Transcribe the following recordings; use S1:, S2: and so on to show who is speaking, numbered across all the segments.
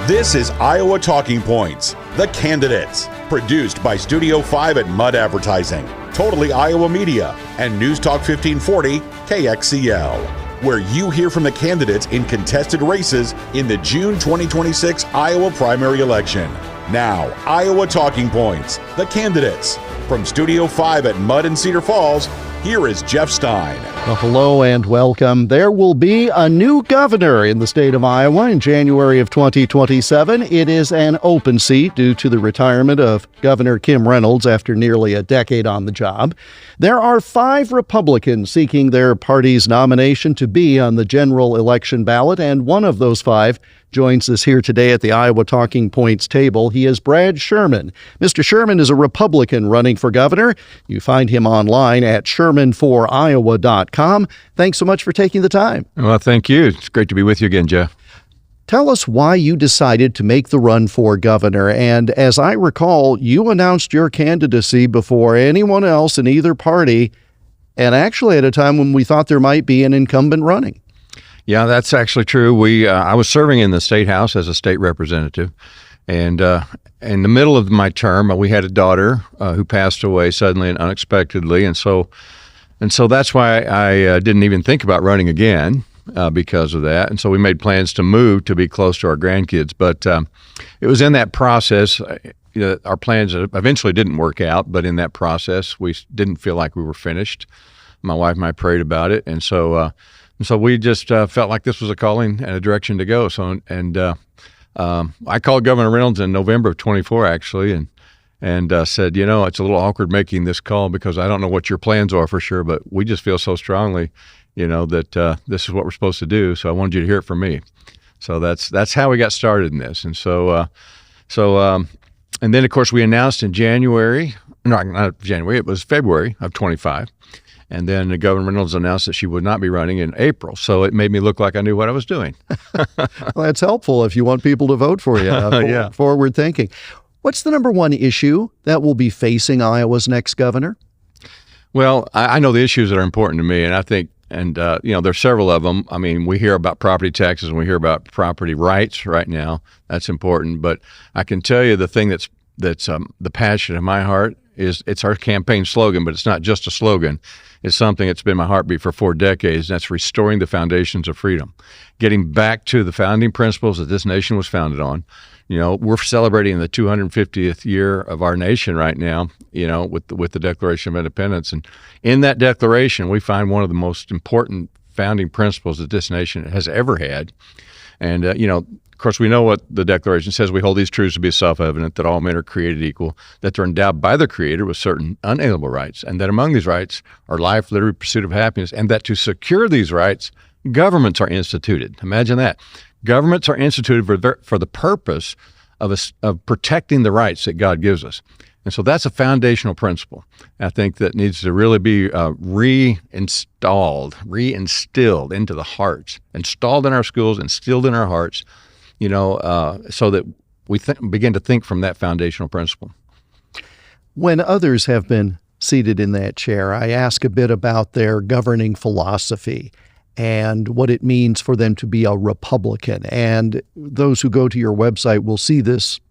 S1: This is Iowa Talking Points, the candidates, produced by Studio 5 at Mud Advertising, Totally Iowa Media, and News Talk 1540 KXCL, where you hear from the candidates in contested races in the June 2026 Iowa primary election. Now, Iowa Talking Points, the candidates. From Studio 5 at Mud and Cedar Falls, here is Jeff Stein.
S2: Well, hello and welcome. There will be a new governor in the state of Iowa in January of 2027. It is an open seat due to the retirement of Governor Kim Reynolds after nearly a decade on the job. There are 5 Republicans seeking their party's nomination to be on the general election ballot, and one of those 5 joins us here today at the Iowa Talking Points table. He is Brad Sherman. Mr. Sherman is a Republican running for governor. You find him online at shermanforiowa.com. Thanks so much for taking the time.
S3: Well, thank you. It's great to be with you again, Jeff.
S2: Tell us why you decided to make the run for governor. And as I recall, you announced your candidacy before anyone else in either party, and actually at a time when we thought there might be an incumbent running.
S3: Yeah, that's actually true. I was serving in the state house as a state representative, and in the middle of my term, we had a daughter who passed away suddenly and unexpectedly, and so that's why I didn't even think about running again because of that. And so we made plans to move to be close to our grandkids, but it was in that process. Our plans eventually didn't work out, but in that process, we didn't feel like we were finished. My wife and I prayed about it, and so we just felt like this was a calling and a direction to go. I called Governor Reynolds in November of 24, actually, and said, it's a little awkward making this call because I don't know what your plans are for sure, but we just feel so strongly, that this is what we're supposed to do. So I wanted you to hear it from me. So that's how we got started in this. And and then of course we announced in January, not January, it was February of 25. And then Governor Reynolds announced that she would not be running in April. So it made me look like I knew what I was doing.
S2: Well, that's helpful if you want people to vote for you.
S3: Yeah.
S2: Forward thinking. What's the number one issue that will be facing Iowa's next governor?
S3: Well, I know the issues that are important to me, and I think, there's several of them. I mean, we hear about property taxes and we hear about property rights right now. That's important. But I can tell you the thing that's the passion of my heart is it's our campaign slogan, but it's not just a slogan. It's something that's been my heartbeat for 4 decades, and that's restoring the foundations of freedom, getting back to the founding principles that this nation was founded on. We're celebrating the 250th year of our nation right now, with the Declaration of Independence. And in that declaration, we find one of the most important founding principles that this nation has ever had. And, of course, we know what the Declaration says. We hold these truths to be self-evident, that all men are created equal, that they're endowed by the Creator with certain unalienable rights, and that among these rights are life, liberty, pursuit of happiness, and that to secure these rights, governments are instituted. Imagine that. Governments are instituted for the purpose of protecting the rights that God gives us. And so that's a foundational principle, I think, that needs to really be reinstilled into the hearts, installed in our schools, instilled in our hearts, so that we begin to think from that foundational principle.
S2: When others have been seated in that chair, I ask a bit about their governing philosophy and what it means for them to be a Republican. And those who go to your website will see this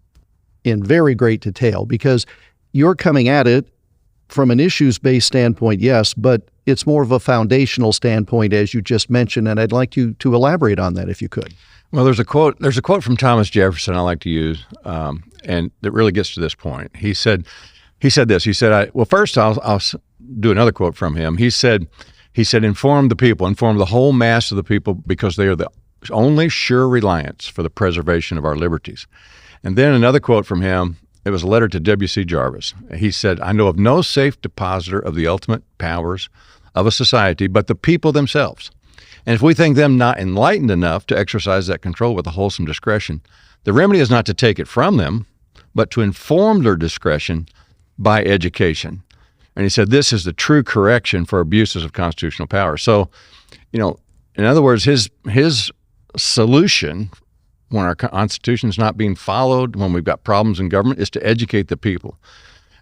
S2: in very great detail because you're coming at it from an issues-based standpoint, yes, but it's more of a foundational standpoint, as you just mentioned, and I'd like you to elaborate on that if you could.
S3: Well, there's a quote from Thomas Jefferson I like to use, and that really gets to this point. He said this. He said, first I'll do another quote from him. He said, inform the people, inform the whole mass of the people, because they are the only sure reliance for the preservation of our liberties. And then another quote from him, it was a letter to W.C. Jarvis. He said, I know of no safe depositor of the ultimate powers of a society but the people themselves. And if we think them not enlightened enough to exercise that control with a wholesome discretion, the remedy is not to take it from them, but to inform their discretion by education. And he said, this is the true correction for abuses of constitutional power. So, in other words, his solution when our Constitution is not being followed, when we've got problems in government, is to educate the people.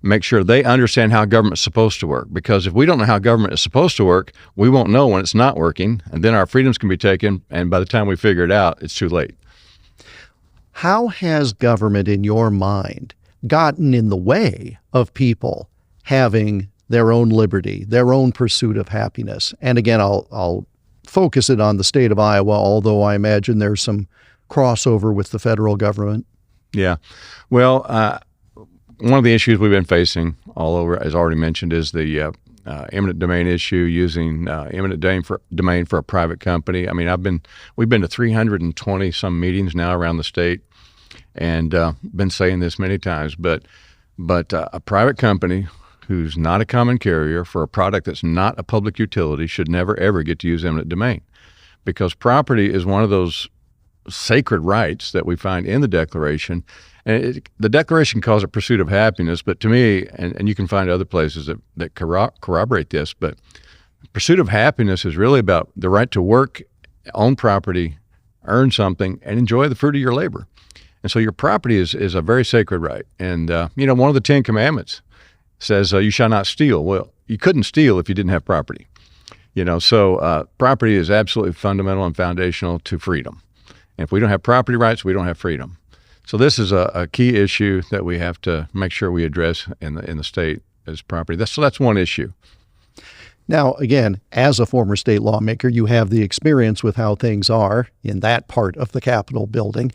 S3: Make sure they understand how government's supposed to work. Because if we don't know how government is supposed to work, we won't know when it's not working, and then our freedoms can be taken, and by the time we figure it out, it's too late.
S2: How has government, in your mind, gotten in the way of people having their own liberty, their own pursuit of happiness? And again, I'll focus it on the state of Iowa, although I imagine there's some crossover with the federal government.
S3: Yeah. Well, one of the issues we've been facing all over, as already mentioned, is the eminent domain issue, using eminent domain for a private company. I mean, we've been to 320 some meetings now around the state, and been saying this many times, but a private company who's not a common carrier for a product that's not a public utility should never, ever get to use eminent domain, because property is one of those sacred rights that we find in the Declaration. And the Declaration calls it pursuit of happiness, but to me, and you can find other places that corroborate this, but pursuit of happiness is really about the right to work, own property, earn something, and enjoy the fruit of your labor. And so your property is a very sacred right. And, one of the 10 Commandments says, you shall not steal. Well, you couldn't steal if you didn't have property. So property is absolutely fundamental and foundational to freedom. And if we don't have property rights, we don't have freedom. So this is a key issue that we have to make sure we address in the state as property. That's one issue.
S2: Now, again, as a former state lawmaker, you have the experience with how things are in that part of the Capitol building.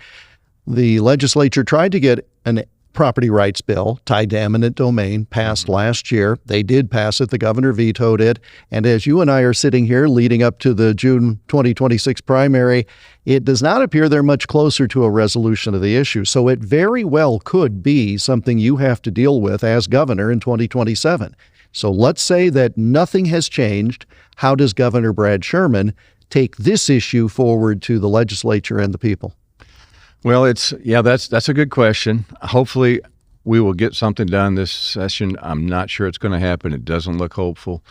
S2: The legislature tried to get an property rights bill tied to eminent domain passed last year. They did pass it. The governor vetoed it. And as you and I are sitting here leading up to the June 2026 primary, it does not appear they're much closer to a resolution of the issue. So it very well could be something you have to deal with as governor in 2027. So let's say that nothing has changed. How does Governor Brad Sherman take this issue forward to the legislature and the people?
S3: Well, that's a good question. Hopefully we will get something done this session. I'm not sure it's going to happen. It doesn't look hopeful.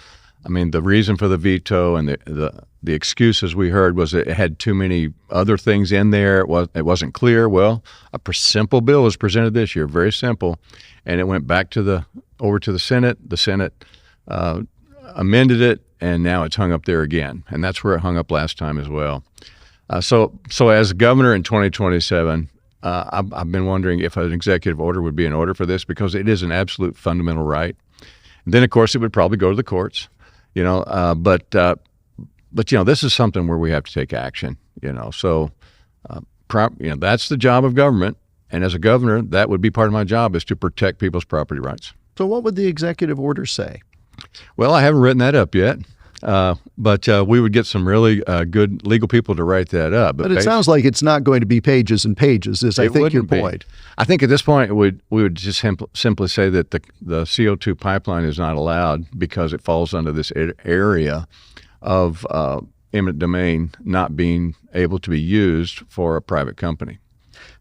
S3: I mean, the reason for the veto and the excuses we heard was that it had too many other things in there. It wasn't clear. Well, a simple bill was presented this year, very simple, and it went back over to the Senate. The Senate amended it, and now it's hung up there again, and that's where it hung up last time as well. So as governor in 2027, I've been wondering if an executive order would be in order for this, because it is an absolute fundamental right. And then, of course, it would probably go to the courts, but this is something where we have to take action, So, that's the job of government. And as a governor, that would be part of my job, is to protect people's property rights.
S2: So what would the executive order say?
S3: Well, I haven't written that up yet. But we would get some really good legal people to write that up.
S2: But it sounds like it's not going to be pages and pages, is I think your point.
S3: I think at this point we would just simply say that the CO2 pipeline is not allowed because it falls under this area of eminent domain not being able to be used for a private company.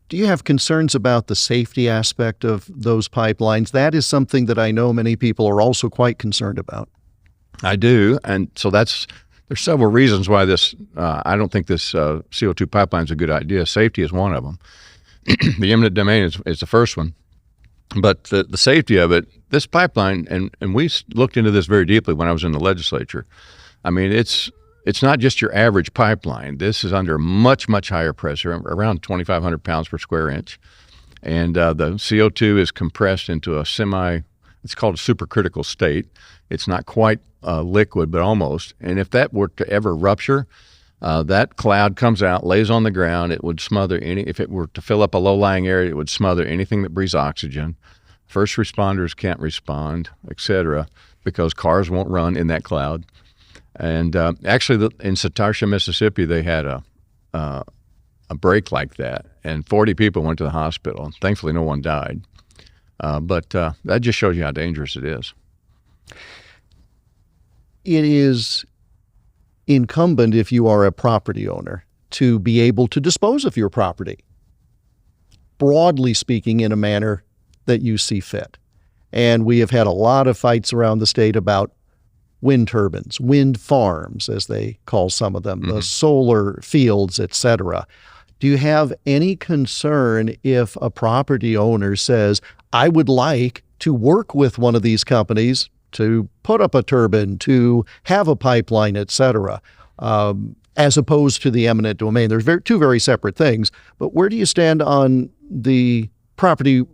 S2: Do you have concerns about the safety aspect of those pipelines? That is something that I know many people are also quite concerned about.
S3: I do, and so there's several reasons why I don't think this CO2 pipeline is a good idea. Safety is one of them. The eminent domain is the first one. But the safety of it, this pipeline, and we looked into this very deeply when I was in the legislature. I mean, it's not just your average pipeline. This is under much, much higher pressure, around 2,500 pounds per square inch. And the CO2 is compressed into it's called a supercritical state. It's not quite liquid, but almost. And if that were to ever rupture, that cloud comes out, lays on the ground. It would smother if it were to fill up a low-lying area, it would smother anything that breathes oxygen. First responders can't respond, et cetera, because cars won't run in that cloud. And actually, in Satarsha, Mississippi, they had a break like that, and 40 people went to the hospital. Thankfully, no one died. But that just shows you how dangerous it is.
S2: It is incumbent, if you are a property owner, to be able to dispose of your property, broadly speaking, in a manner that you see fit. And we have had a lot of fights around the state about wind turbines, wind farms, as they call some of them, the solar fields, etc. Do you have any concern if a property owner says, I would like to work with one of these companies to put up a turbine, to have a pipeline, etc.? as opposed to the eminent domain. There's two very separate things. But where do you stand on the property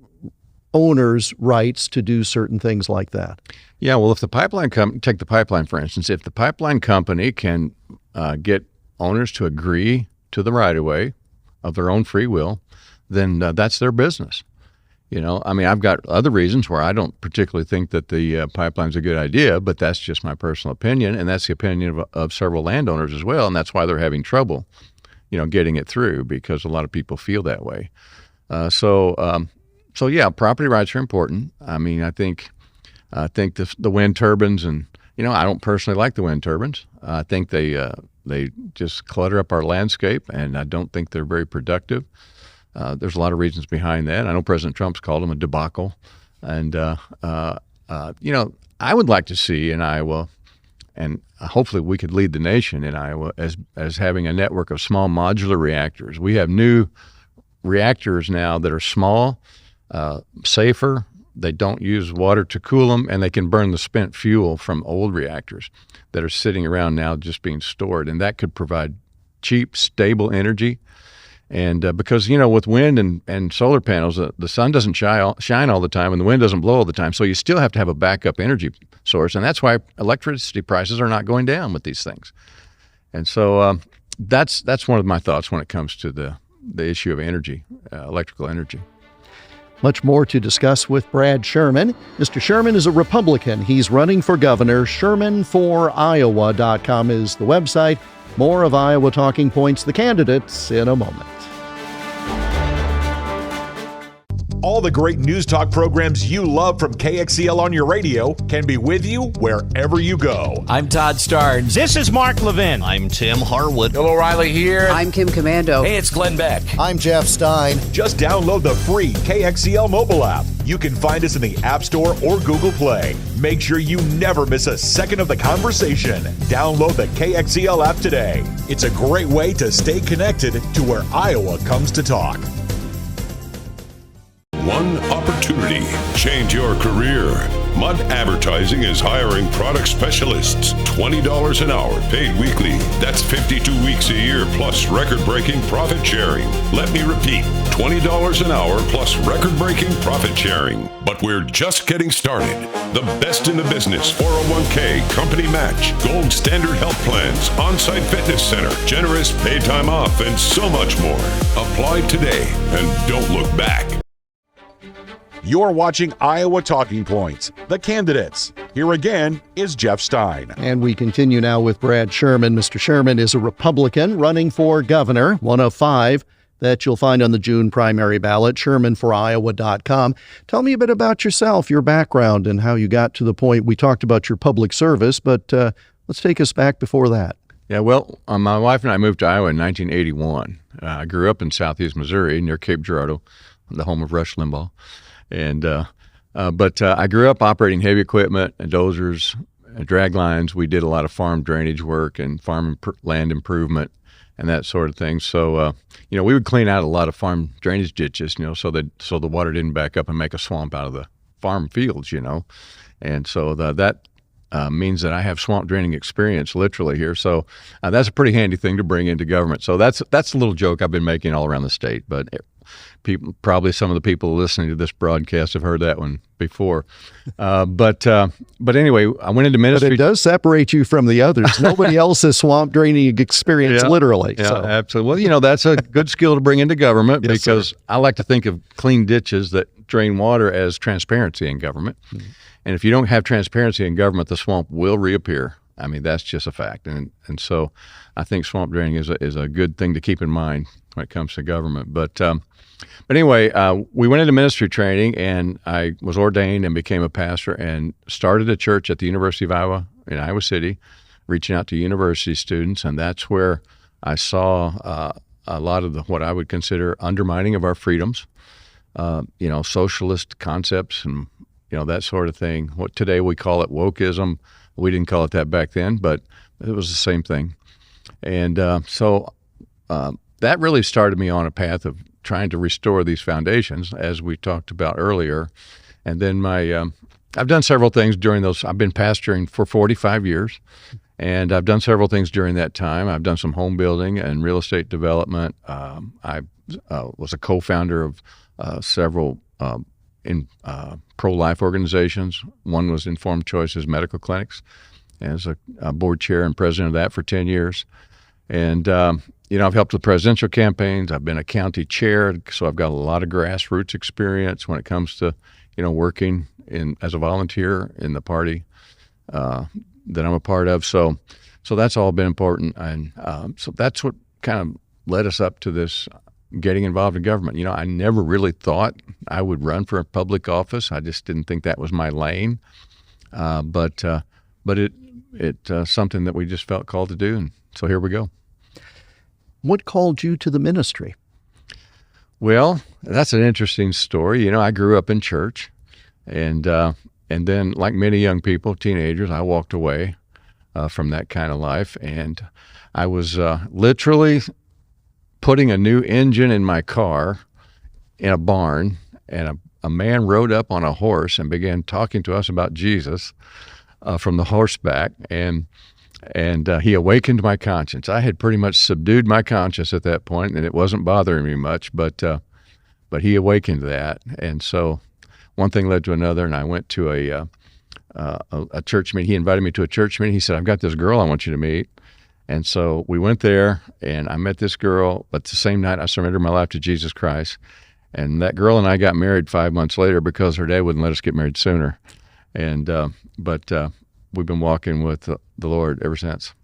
S2: owners' rights to do certain things like that?
S3: Yeah, well, if the pipeline take the pipeline, for instance, if the pipeline company can get owners to agree to the right-of-way of their own free will, then that's their business. I mean, I've got other reasons where I don't particularly think that the pipeline's a good idea, but that's just my personal opinion, and that's the opinion of several landowners as well, and that's why they're having trouble, getting it through, because a lot of people feel that way. So yeah, property rights are important. I mean, I think the wind turbines, and I don't personally like the wind turbines. I think they just clutter up our landscape, and I don't think they're very productive. There's a lot of reasons behind that. I know President Trump's called them a debacle, and I would like to see in Iowa, and hopefully we could lead the nation in Iowa as having a network of small modular reactors. We have new reactors now that are small, safer. They don't use water to cool them, and they can burn the spent fuel from old reactors that are sitting around now just being stored, and that could provide cheap, stable energy. And because, with wind and solar panels, the sun doesn't shine all the time and the wind doesn't blow all the time. So you still have to have a backup energy source. And that's why electricity prices are not going down with these things. And so that's one of my thoughts when it comes to the issue of energy, electrical energy.
S2: Much more to discuss with Brad Sherman. Mr. Sherman is a Republican. He's running for governor. ShermanForIowa.com is the website. More of Iowa Talking Points, the candidates, in a moment.
S1: All the great news talk programs you love from KXEL on your radio can be with you wherever you go.
S4: I'm Todd Starnes.
S5: This is Mark Levin.
S6: I'm Tim Harwood.
S4: Bill O'Reilly here.
S7: I'm Kim Commando.
S4: Hey, it's Glenn Beck.
S8: I'm Jeff Stein.
S1: Just download the free KXEL mobile app. You can find us in the App Store or Google Play. Make sure you never miss a second of the conversation. Download the KXEL app today. It's a great way to stay connected to where Iowa comes to talk.
S9: One opportunity. Change your career. Mudd Advertising is hiring product specialists. $20 an hour, paid weekly. That's 52 weeks a year, plus record-breaking profit sharing. Let me repeat, $20 an hour plus record-breaking profit sharing. But we're just getting started. The best in the business, 401k, company match, gold standard health plans, on-site fitness center, generous paid time off, and so much more. Apply today and don't look back.
S1: You're watching Iowa Talking Points, the candidates. Here again is Jeff Stein.
S2: And we continue now with Brad Sherman. Mr. Sherman is a Republican running for governor, one of 5 that you'll find on the June primary ballot, ShermanForIowa.com. Tell me a bit about yourself, your background, and how you got to the point. We talked about your public service, but let's take us back before that.
S3: Yeah, well, my wife and I moved to Iowa in 1981. I grew up in southeast Missouri near Cape Girardeau, the home of Rush Limbaugh. And but I grew up operating heavy equipment and dozers, drag lines. We did a lot of farm drainage work and land improvement and that sort of thing. So we would clean out a lot of farm drainage ditches, so the water didn't back up and make a swamp out of the farm fields, And so that means that I have swamp draining experience literally here. So that's a pretty handy thing to bring into government. So that's a little joke I've been making all around the state, but probably some of the people listening to this broadcast have heard that one before. But anyway, I went into ministry.
S2: But it does separate you from the others. Nobody else has swamp draining experience, literally.
S3: Yeah,
S2: so.
S3: Absolutely. Well, that's a good skill to bring into government
S2: Yes,
S3: because
S2: sir.
S3: I like to think of clean ditches that drain water as transparency in government. Mm-hmm. And if you don't have transparency in government, the swamp will reappear. I mean, that's just a fact. And so I think swamp draining is a good thing to keep in mind when it comes to government. But anyway, we went into ministry training, and I was ordained and became a pastor and started a church at the University of Iowa in Iowa City, reaching out to university students. And that's where I saw a lot of what I would consider undermining of our freedoms, socialist concepts and, that sort of thing. What today we call it wokeism. We didn't call it that back then, but it was the same thing. And so that really started me on a path of trying to restore these foundations, as we talked about earlier. And then I've done several things during those. I've been pastoring for 45 years, And I've done several things during that time. I've done some home building and real estate development. I was a co-founder of several pro-life organizations. One was Informed Choices Medical Clinics, as a board chair and president of that for 10 years. And, I've helped with presidential campaigns. I've been a county chair, so I've got a lot of grassroots experience when it comes to, working as a volunteer in the party that I'm a part of. So that's all been important. And so that's what kind of led us up to this getting involved in government. I never really thought I would run for a public office. I just didn't think that was my lane. But it's something that we just felt called to do, and so here we go.
S2: What called you to the ministry?
S3: Well, that's an interesting story. I grew up in church, and then, like many young people, teenagers, I walked away from that kind of life, and I was literally putting a new engine in my car in a barn, and a man rode up on a horse and began talking to us about Jesus from the horseback, and he awakened my conscience. I had pretty much subdued my conscience at that point, and it wasn't bothering me much, but he awakened that. And so one thing led to another, and I went to a church meeting. He invited me to a church meeting. He said, "I've got this girl I want you to meet." And so we went there, and I met this girl, but the same night I surrendered my life to Jesus Christ. And that girl and I got married 5 months later because her dad wouldn't let us get married sooner. And but we've been walking with the Lord ever since.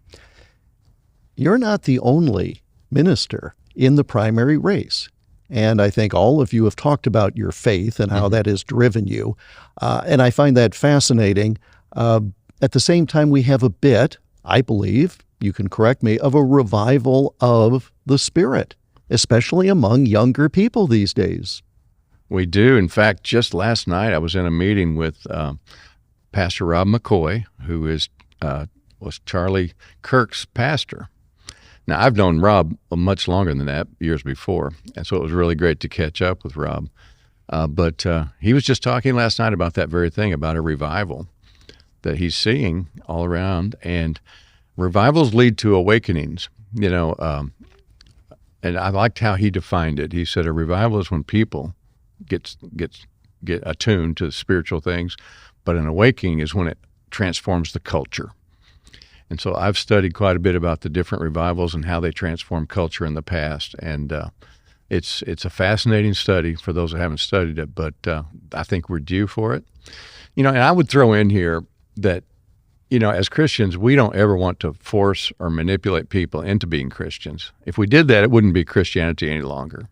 S2: You're not the only minister in the primary race. And I think all of you have talked about your faith and how that has driven you. And I find that fascinating. At the same time, we have a bit, I believe, you can correct me, of a revival of the Spirit, especially among younger people these days.
S3: We do. In fact, just last night I was in a meeting with Pastor Rob McCoy, who was Charlie Kirk's pastor. Now, I've known Rob much longer than that, years before, and so it was really great to catch up with Rob. But he was just talking last night about that very thing, about a revival that he's seeing all around, and revivals lead to awakenings, and I liked how he defined it. He said a revival is when people get attuned to spiritual things, but an awakening is when it transforms the culture. And so I've studied quite a bit about the different revivals and how they transform culture in the past, and it's a fascinating study for those who haven't studied it, but I think we're due for it. And I would throw in here that, as Christians, we don't ever want to force or manipulate people into being Christians. If we did that, it wouldn't be Christianity any longer.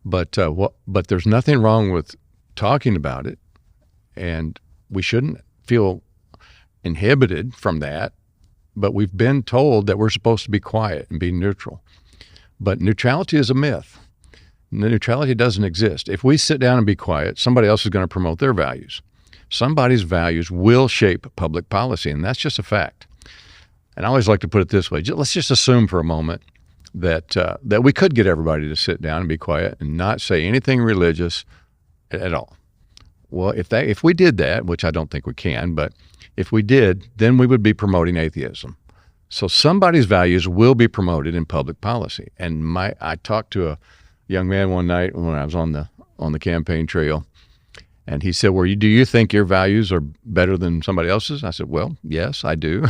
S3: But there's nothing wrong with talking about it, and we shouldn't feel inhibited from that. But we've been told that we're supposed to be quiet and be neutral. But neutrality is a myth. Neutrality doesn't exist. If we sit down and be quiet, somebody else is going to promote their values. Somebody's values will shape public policy, and that's just a fact. And I always like to put it this way. Let's just assume for a moment that we could get everybody to sit down and be quiet and not say anything religious at all. Well, if we did that, which I don't think we can, but if we did, then we would be promoting atheism. So somebody's values will be promoted in public policy. And I talked to a young man one night when I was on the campaign trail, and he said, do you think your values are better than somebody else's? I said, well, yes, I do.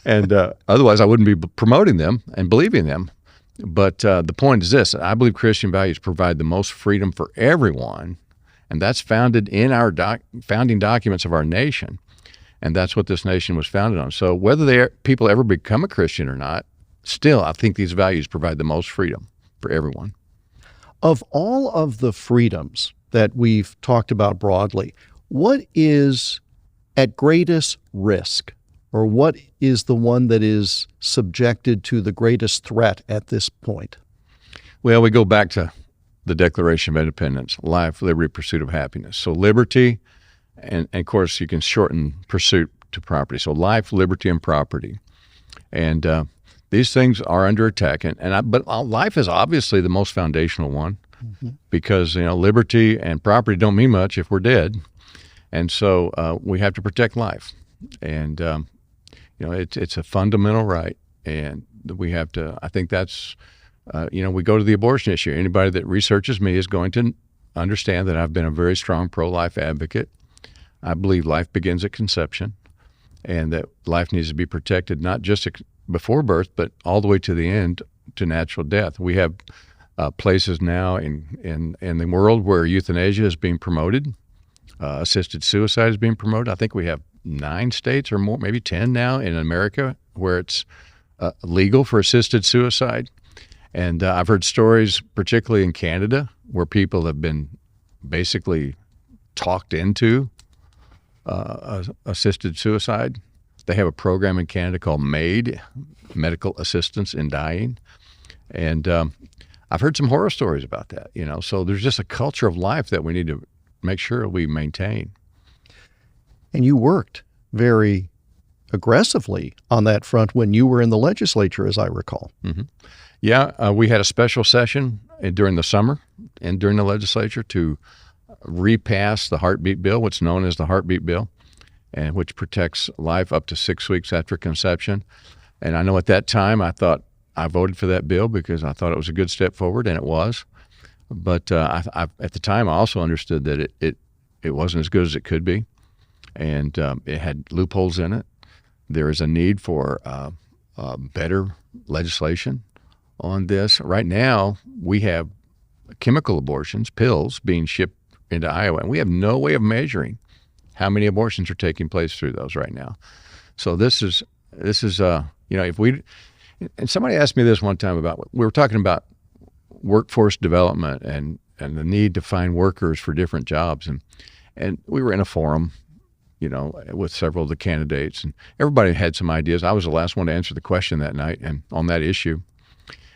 S3: And otherwise I wouldn't be promoting them and believing them. But the point is this: I believe Christian values provide the most freedom for everyone, and that's founded in our founding documents of our nation. And that's what this nation was founded on. So whether people ever become a Christian or not, still, I think these values provide the most freedom for everyone.
S2: Of all of the freedoms that we've talked about broadly, what is at greatest risk, or what is the one that is subjected to the greatest threat at this point?
S3: Well, we go back to the Declaration of Independence: life, liberty, pursuit of happiness. So liberty, and of course you can shorten pursuit to property. So life, liberty, and property. And these things are under attack. But life is obviously the most foundational one, because liberty and property don't mean much if we're dead. And so we have to protect life. And It's a fundamental right, and we have to. I think that's, we go to the abortion issue. Anybody that researches me is going to understand that I've been a very strong pro-life advocate. I believe life begins at conception, and that life needs to be protected not just before birth, but all the way to the end, to natural death. We have places now in the world where euthanasia is being promoted, assisted suicide is being promoted. I think we have 9 states or more, maybe 10 now in America where it's legal for assisted suicide. And I've heard stories, particularly in Canada, where people have been basically talked into assisted suicide. They have a program in Canada called MAID, Medical Assistance in Dying. And I've heard some horror stories about that, So there's just a culture of life that we need to make sure we maintain.
S2: And you worked very aggressively on that front when you were in the legislature, as I recall.
S3: Mm-hmm. Yeah, we had a special session during the summer and during the legislature to repass the heartbeat bill, what's known as the heartbeat bill, and which protects life up to 6 weeks after conception. And I know at that time I thought I voted for that bill because I thought it was a good step forward, and it was. But I at the time I also understood that it wasn't as good as it could be, and it had loopholes in it. There is a need for better legislation on this. Right now, we have chemical abortions, pills, being shipped into Iowa, and we have no way of measuring how many abortions are taking place through those right now. So this is if we, and somebody asked me this one time we were talking about workforce development and the need to find workers for different jobs, and we were in a forum, with several of the candidates, and everybody had some ideas. I was the last one to answer the question that night and on that issue.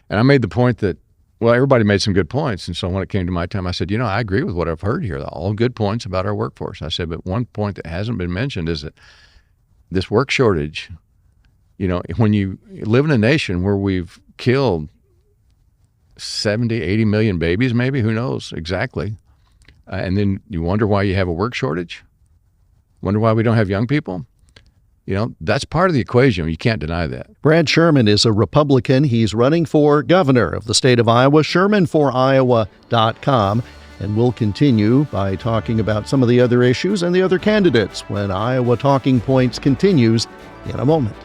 S3: And I made the point that, everybody made some good points. And so when it came to my time, I said, I agree with what I've heard here, all good points about our workforce. I said, but one point that hasn't been mentioned is that this work shortage, when you live in a nation where we've killed 70, 80 million babies, maybe, who knows exactly, and then you wonder why you have a work shortage, wonder why we don't have young people. That's part of the equation. You can't deny that.
S2: Brad Sherman is a Republican. He's running for governor of the state of Iowa, ShermanForIowa.com. And we'll continue by talking about some of the other issues and the other candidates when Iowa Talking Points continues in a moment.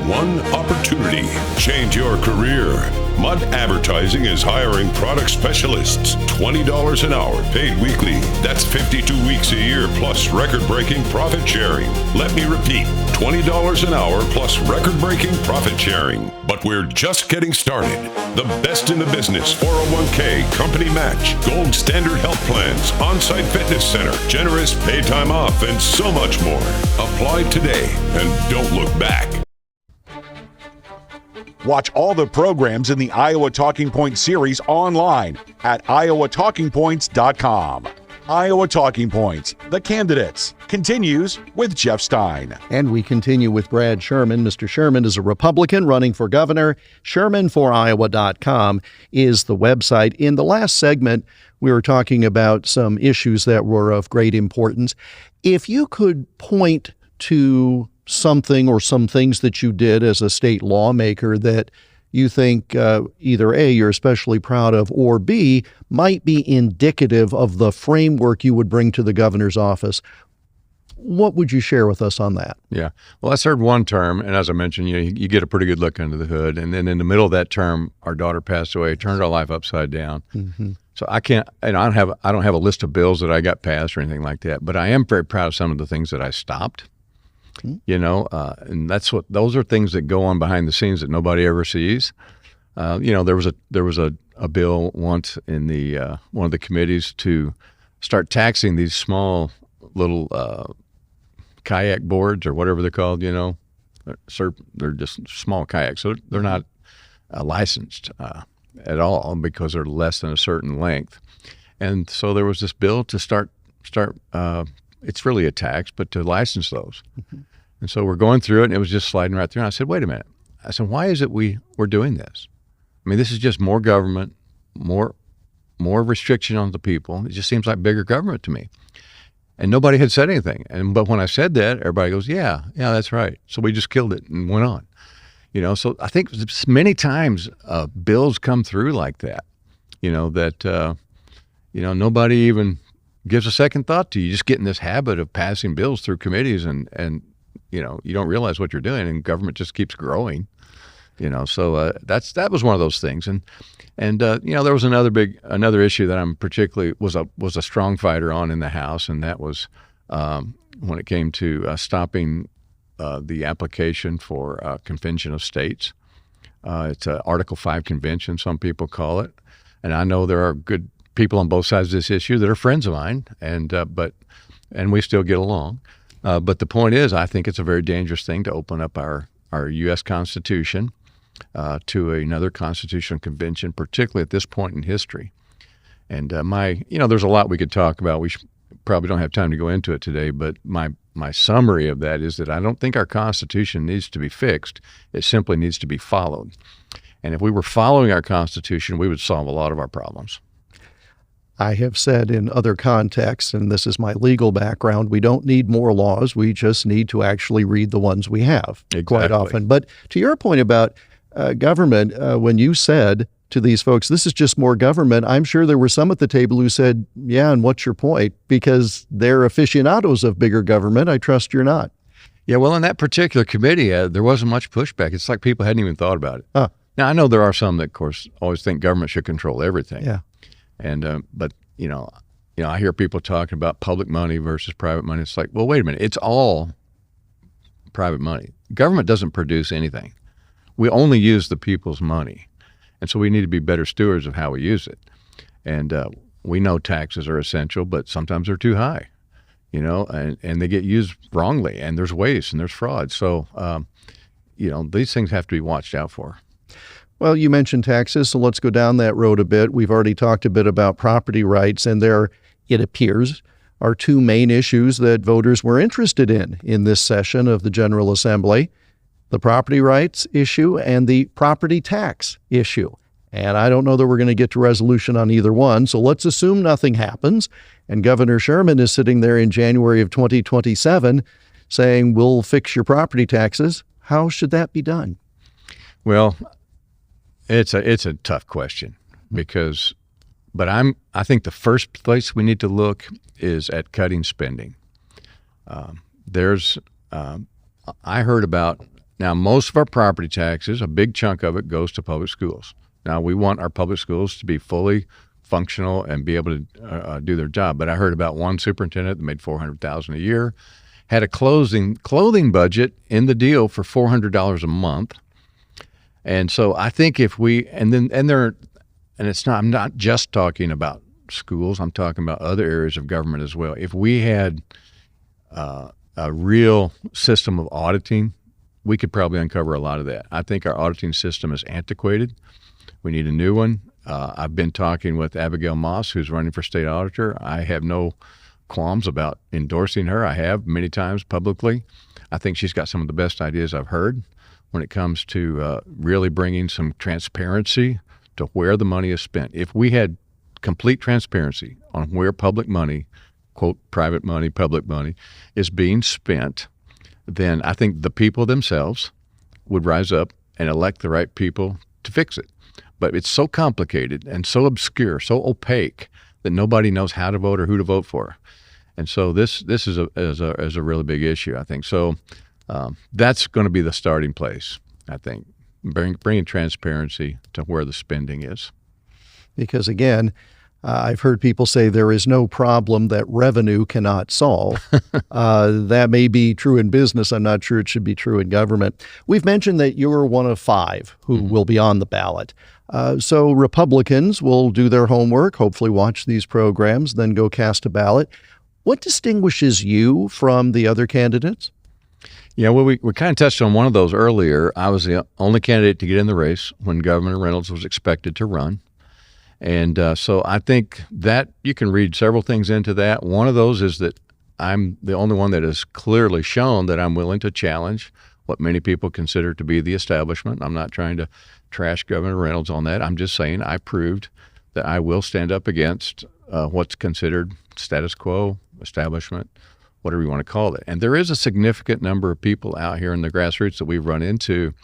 S9: One opportunity. Change your career. Mud Advertising is hiring product specialists. $20 an hour, paid weekly. That's 52 weeks a year plus record-breaking profit sharing. Let me repeat, $20 an hour plus record-breaking profit sharing. But we're just getting started. The best in the business, 401k, company match, gold standard health plans, on-site fitness center, generous paid time off, and so much more. Apply today and don't look back.
S1: Watch all the programs in the Iowa Talking Points series online at iowatalkingpoints.com. Iowa Talking Points, the candidates, continues with Jeff Stein.
S2: And we continue with Brad Sherman. Mr. Sherman is a Republican running for governor. ShermanForIowa.com is the website. In the last segment, we were talking about some issues that were of great importance. If you could point to something or some things that you did as a state lawmaker that you think either A, you're especially proud of, or B, might be indicative of the framework you would bring to the governor's office, what would you share with us on that?
S3: Yeah. Well, I served one term, and as I mentioned, you get a pretty good look under the hood. And then in the middle of that term, our daughter passed away, turned our life upside down. Mm-hmm. So I can't, and I don't have a list of bills that I got passed or anything like that, but I am very proud of some of the things that I stopped. And those are things that go on behind the scenes that nobody ever sees. There was a bill once in the one of the committees to start taxing these small little kayak boards or whatever they're called, they're just small kayaks. So they're not licensed at all because they're less than a certain length. And so there was this bill to start it's really a tax, but to license those. Mm-hmm. And so we're going through it, and it was just sliding right through. And I said, wait a minute. I said, why is it we're doing this? I mean, this is just more government, more restriction on the people. It just seems like bigger government to me. And nobody had said anything. But when I said that, everybody goes, yeah, that's right. So we just killed it and went on. So I think many times bills come through like that, that nobody even gives a second thought to. You just get in this habit of passing bills through committees and you don't realize what you're doing, and government just keeps growing. So that was one of those things. And there was another issue that I'm particularly was a strong fighter on in the House, and that was when it came to stopping the application for Convention of States. It's an Article 5 convention, some people call it, and I know there are good people on both sides of this issue that are friends of mine, and we still get along. But the point is, I think it's a very dangerous thing to open up our U.S. Constitution to another constitutional convention, particularly at this point in history. And there's a lot we could talk about. We probably don't have time to go into it today, but my summary of that is that I don't think our Constitution needs to be fixed. It simply needs to be followed. And if we were following our Constitution, we would solve a lot of our problems.
S2: I have said in other contexts, and this is my legal background, we don't need more laws. We just need to actually read the ones we have quite often. But to your point about government, when you said to these folks, this is just more government, I'm sure there were some at the table who said, yeah, and what's your point? Because they're aficionados of bigger government. I trust you're not.
S3: Yeah, well, in that particular committee, there wasn't much pushback. It's like people hadn't even thought about it.
S2: Huh.
S3: Now, I know there are some that, of course, always think government should control everything.
S2: Yeah.
S3: And but I hear people talking about public money versus private money. It's like, well, wait a minute, it's all private money. Government doesn't produce anything. We only use the people's money, and so we need to be better stewards of how we use it. And we know taxes are essential, but sometimes they're too high, and they get used wrongly, and there's waste and there's fraud. So these things have to be watched out for.
S2: Well, you mentioned taxes, so let's go down that road a bit. We've already talked a bit about property rights, and there, it appears, are two main issues that voters were interested in this session of the General Assembly: the property rights issue and the property tax issue. And I don't know that we're going to get to resolution on either one, so let's assume nothing happens. And Governor Sherman is sitting there in January of 2027 saying, we'll fix your property taxes. How should that be done?
S3: Well, it's a tough question but I think the first place we need to look is at cutting spending. I heard about, now most of our property taxes, a big chunk of it goes to public schools. Now we want our public schools to be fully functional and be able to do their job. But I heard about one superintendent that made $400,000 a year, had a clothing budget in the deal for $400 a month. And so I think if we, I'm not just talking about schools, I'm talking about other areas of government as well. If we had a real system of auditing, we could probably uncover a lot of that. I think our auditing system is antiquated. We need a new one. I've been talking with Abigail Moss, who's running for state auditor. I have no qualms about endorsing her. I have many times publicly. I think she's got some of the best ideas I've heard when it comes to really bringing some transparency to where the money is spent. If we had complete transparency on where public money, quote, private money, public money, is being spent, then I think the people themselves would rise up and elect the right people to fix it. But it's so complicated and so obscure, so opaque, that nobody knows how to vote or who to vote for. And so this is a really big issue, I think. So that's going to be the starting place, I think, bringing transparency to where the spending is.
S2: Because again, I've heard people say there is no problem that revenue cannot solve. That may be true in business. I'm not sure it should be true in government. We've mentioned that you're one of 5 who will be on the ballot. So Republicans will do their homework, hopefully watch these programs, then go cast a ballot. What distinguishes you from the other candidates?
S3: Yeah, well, we kind of touched on one of those earlier. I was the only candidate to get in the race when Governor Reynolds was expected to run. And so I think that you can read several things into that. One of those is that I'm the only one that has clearly shown that I'm willing to challenge what many people consider to be the establishment. I'm not trying to trash Governor Reynolds on that. I'm just saying I proved that I will stand up against what's considered status quo, establishment, whatever you want to call it. And there is a significant number of people out here in the grassroots that we've run into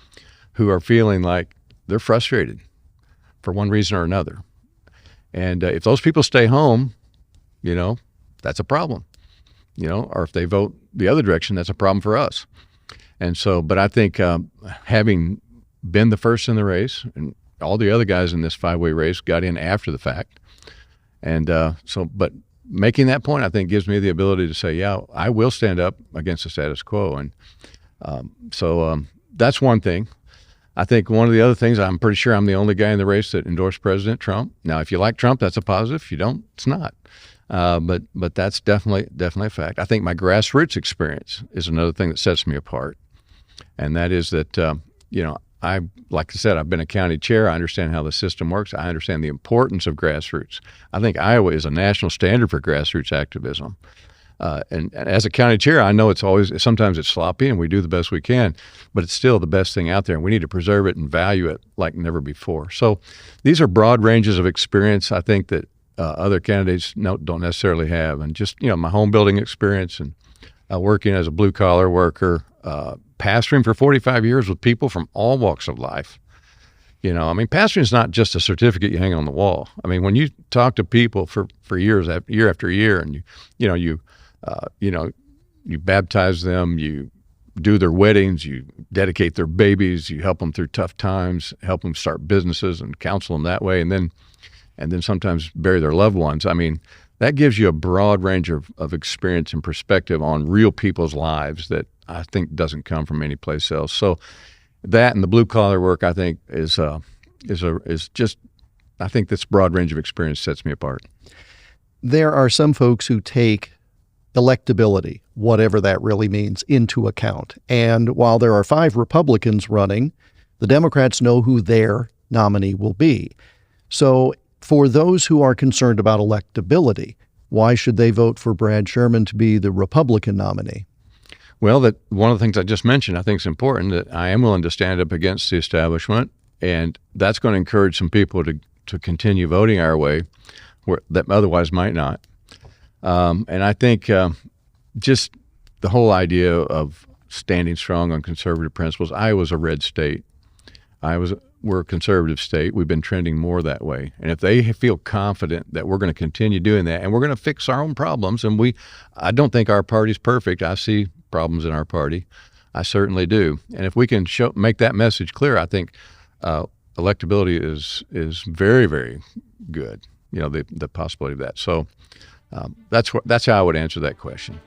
S3: who are feeling like they're frustrated for one reason or another. And if those people stay home, that's a problem, or if they vote the other direction, that's a problem for us. And so, but I think having been the first in the race, and all the other guys in this five-way race got in after the fact. And but making that point, I think, gives me the ability to say, yeah, I will stand up against the status quo. And so that's one thing. I think one of the other things, I'm pretty sure I'm the only guy in the race that endorsed President Trump. Now, if you like Trump, that's a positive. If you don't, it's not. But that's definitely a fact. I think my grassroots experience is another thing that sets me apart. And that is that, like I said, I've been a county chair. I understand how the system works. I understand the importance of grassroots. I think Iowa is a national standard for grassroots activism. And as a county chair, I know sometimes it's sloppy and we do the best we can, but it's still the best thing out there. And we need to preserve it and value it like never before. So these are broad ranges of experience, I think, that other candidates don't necessarily have. And just, my home building experience and working as a blue collar worker, pastoring for 45 years with people from all walks of life. Pastoring is not just a certificate you hang on the wall. I mean, when you talk to people for years, year after year, and you baptize them, you do their weddings, you dedicate their babies, you help them through tough times, help them start businesses and counsel them that way, and then sometimes bury their loved ones. I mean, that gives you a broad range of experience and perspective on real people's lives that I think doesn't come from any place else. So that and the blue collar work, I think, is just, I think this broad range of experience sets me apart.
S2: There are some folks who take electability, whatever that really means, into account. And while there are 5 Republicans running, the Democrats know who their nominee will be. So for those who are concerned about electability, why should they vote for Brad Sherman to be the Republican nominee?
S3: Well, that one of the things I just mentioned, I think is important, that I am willing to stand up against the establishment, and that's going to encourage some people to continue voting our way that otherwise might not. And I think just the whole idea of standing strong on conservative principles. Iowa's a red state. We're a conservative state. We've been trending more that way. And if they feel confident that we're going to continue doing that and we're going to fix our own problems, and I don't think our party's perfect. I see problems in our party. I certainly do. And if we can make that message clear, I think electability is very, very good. The possibility of that. So that's how I would answer that question.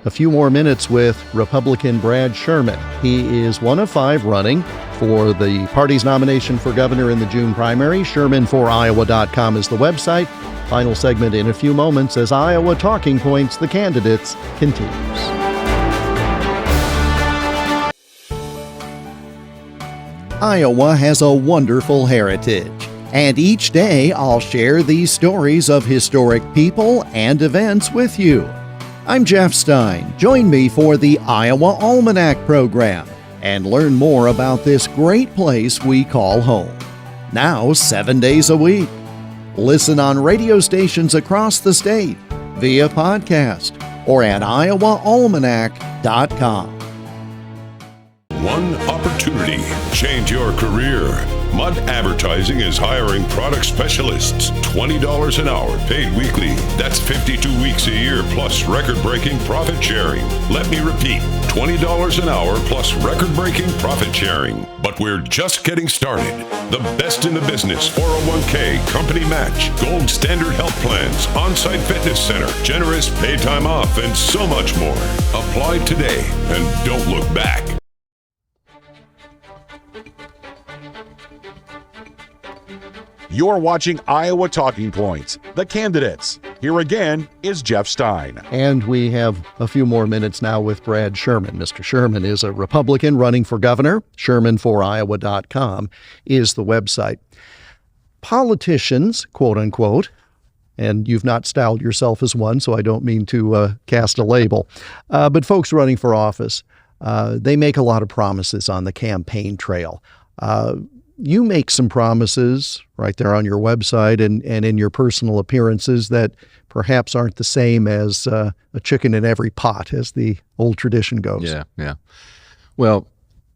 S2: A few more minutes with Republican Brad Sherman. He is one of 5 running for the party's nomination for governor in the June primary. ShermanForIowa.com is the website. Final segment in a few moments as Iowa Talking Points, the candidates, continues. Iowa has a wonderful heritage, and each day I'll share these stories of historic people and events with you. I'm Jeff Stein. Join me for the Iowa Almanac program and learn more about this great place we call home. Now 7 days a week. Listen on radio stations across the state, via podcast, or at iowaalmanac.com.
S9: One opportunity. Change your career. Mud Advertising is hiring product specialists. $20 an hour, paid weekly. That's 52 weeks a year, plus record-breaking profit sharing. Let me repeat, $20 an hour plus record-breaking profit sharing. But we're just getting started. The best in the business: 401k, company match, gold standard health plans, on-site fitness center, generous paid time off, and so much more. Apply today and don't look back.
S1: You're watching Iowa Talking Points, the candidates, Here again is Jeff Stein.
S2: And we have a few more minutes now with Brad Sherman. Mr. Sherman is a Republican running for governor. ShermanForIowa.com is the website. Politicians, quote unquote, and you've not styled yourself as one, so I don't mean to cast a label, but folks running for office, they make a lot of promises on the campaign trail. You make some promises right there on your website and in your personal appearances that perhaps aren't the same as a chicken in every pot, as the old tradition goes.
S3: Yeah. Well,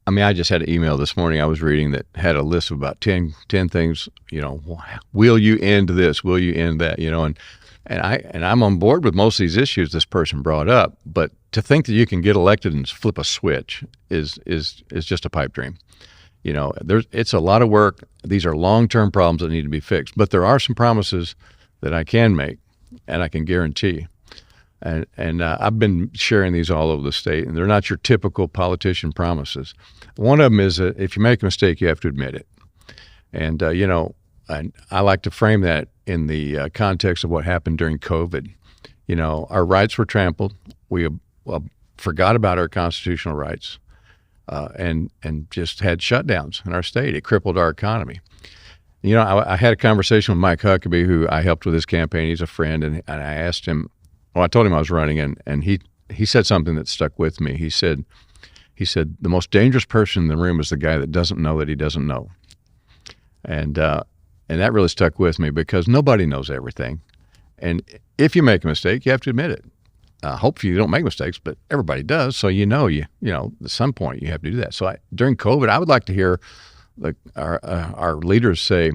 S3: I mean, I just had an email this morning I was reading that had a list of about 10 things, will you end this? Will you end that? And I'm on board with most of these issues this person brought up, but to think that you can get elected and flip a switch is just a pipe dream. It's a lot of work. These are long-term problems that need to be fixed, but there are some promises that I can make and I can guarantee. And I've been sharing these all over the state, and they're not your typical politician promises. One of them is that if you make a mistake, you have to admit it. And, and I like to frame that in the context of what happened during COVID. Our rights were trampled. We forgot about our constitutional rights and just had shutdowns in our state. It crippled our economy. I had a conversation with Mike Huckabee, who I helped with his campaign. He's a friend, and I asked him, I told him I was running, and he said something that stuck with me. He said, the most dangerous person in the room is the guy that doesn't know that he doesn't know. And that really stuck with me because nobody knows everything. And if you make a mistake, you have to admit it. Hopefully you don't make mistakes, but everybody does. So at some point you have to do that. So during COVID, I would like to hear our leaders say,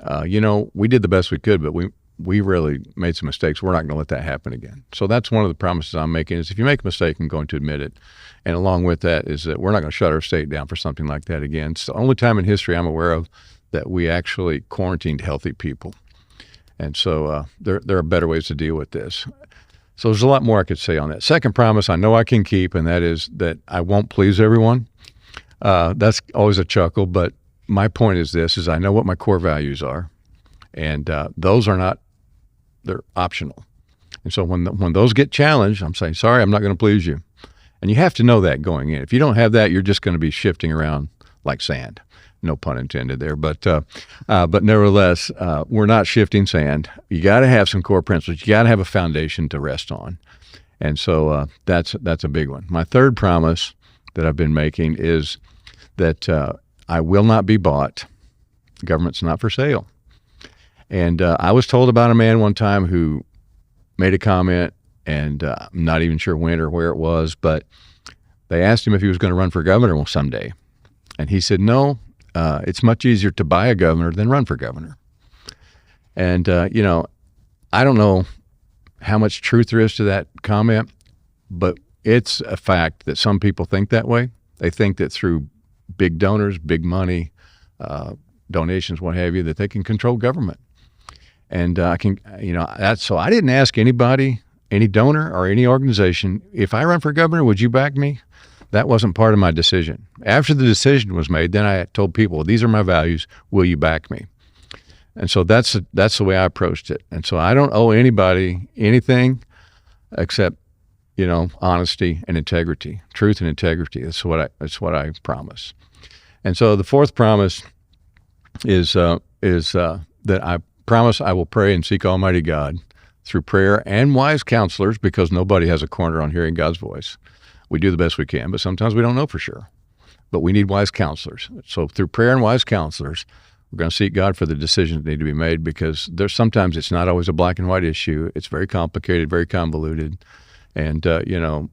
S3: we did the best we could, but we really made some mistakes. We're not going to let that happen again. So that's one of the promises I'm making is if you make a mistake, I'm going to admit it. And along with that is that we're not going to shut our state down for something like that again. It's the only time in history I'm aware of that we actually quarantined healthy people. And so there are better ways to deal with this. So there's a lot more I could say on that. Second promise I know I can keep, and that is that I won't please everyone. That's always a chuckle, but my point is this, is I know what my core values are, and those are not, they're optional. And so when those get challenged, I'm saying, sorry, I'm not going to please you. And you have to know that going in. If you don't have that, you're just going to be shifting around like sand. No pun intended there, but nevertheless, we're not shifting sand. You got to have some core principles. You got to have a foundation to rest on, and so that's a big one. My third promise that I've been making is that I will not be bought. The government's not for sale. And I was told about a man one time who made a comment, and I'm not even sure when or where it was, but they asked him if he was going to run for governor someday, and he said no. It's much easier to buy a governor than run for governor. And, I don't know how much truth there is to that comment, but it's a fact that some people think that way. They think that through big donors, big money, donations, what have you, that they can control government. And so I didn't ask anybody, any donor or any organization, if I run for governor, would you back me? That wasn't part of my decision. After the decision was made, then I told people, these are my values. Will you back me? And so that's the way I approached it. And so I don't owe anybody anything except, honesty and integrity, truth and integrity. That's what I promise. And so the fourth promise is that I promise I will pray and seek Almighty God through prayer and wise counselors, because nobody has a corner on hearing God's voice. We do the best we can, but sometimes we don't know for sure. But we need wise counselors. So through prayer and wise counselors, we're going to seek God for the decisions that need to be made, because sometimes it's not always a black and white issue. It's very complicated, very convoluted. And,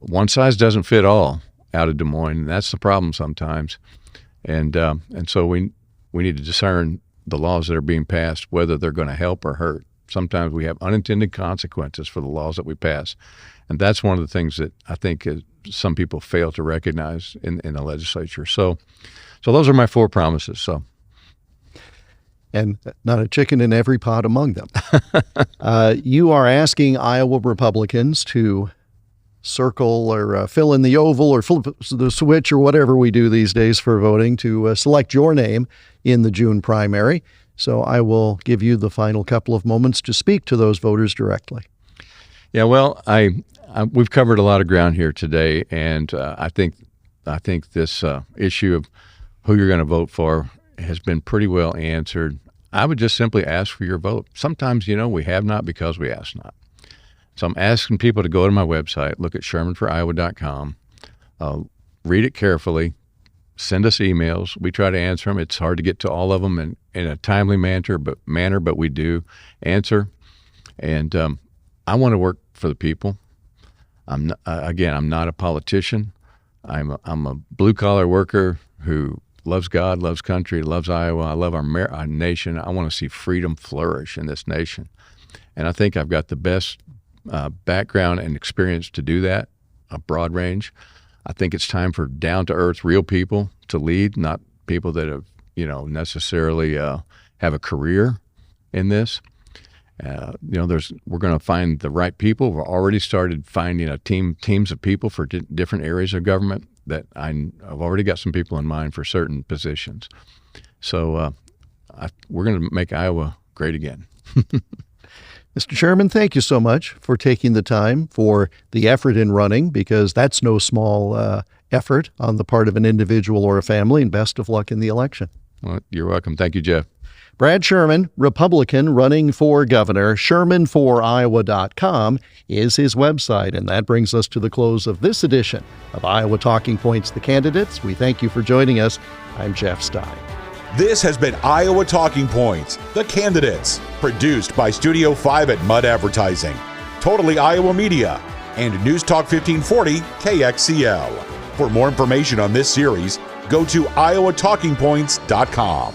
S3: one size doesn't fit all out of Des Moines. And that's the problem sometimes. And so we need to discern the laws that are being passed, whether they're going to help or hurt. Sometimes we have unintended consequences for the laws that we pass. And that's one of the things that I think some people fail to recognize in the legislature. So those are my four promises. So,
S2: and not a chicken in every pot among them. You are asking Iowa Republicans to circle or fill in the oval or flip the switch or whatever we do these days for voting to select your name in the June primary. So I will give you the final couple of moments to speak to those voters directly.
S3: Yeah, well, we've covered a lot of ground here today, and I think this issue of who you're going to vote for has been pretty well answered. I would just simply ask for your vote. Sometimes, we have not because we ask not. So I'm asking people to go to my website, look at shermanforiowa.com, read it carefully, send us emails. We try to answer them. It's hard to get to all of them in a timely manner, but we do answer. And I want to work for the people. I'm not a politician. I'm a blue-collar worker who loves God, loves country, loves Iowa. I love our nation. I want to see freedom flourish in this nation. And I think I've got the best background and experience to do that, a broad range. I think it's time for down-to-earth, real people to lead, not people that have, necessarily have a career in this. We're going to find the right people. We've already started finding teams of people for different areas of government that I've already got some people in mind for certain positions. So we're going to make Iowa great again.
S2: Mr. Sherman, thank you so much for taking the time for the effort in running, because that's no small effort on the part of an individual or a family, and best of luck in the election.
S3: Well, you're welcome. Thank you, Jeff.
S2: Brad Sherman, Republican, running for governor. ShermanForIowa.com is his website. And that brings us to the close of this edition of Iowa Talking Points, the candidates. We thank you for joining us. I'm Jeff Stein.
S1: This has been Iowa Talking Points, the candidates, produced by Studio 5 at Mud Advertising, Totally Iowa Media, and News Talk 1540 KXCL. For more information on this series, go to iowatalkingpoints.com.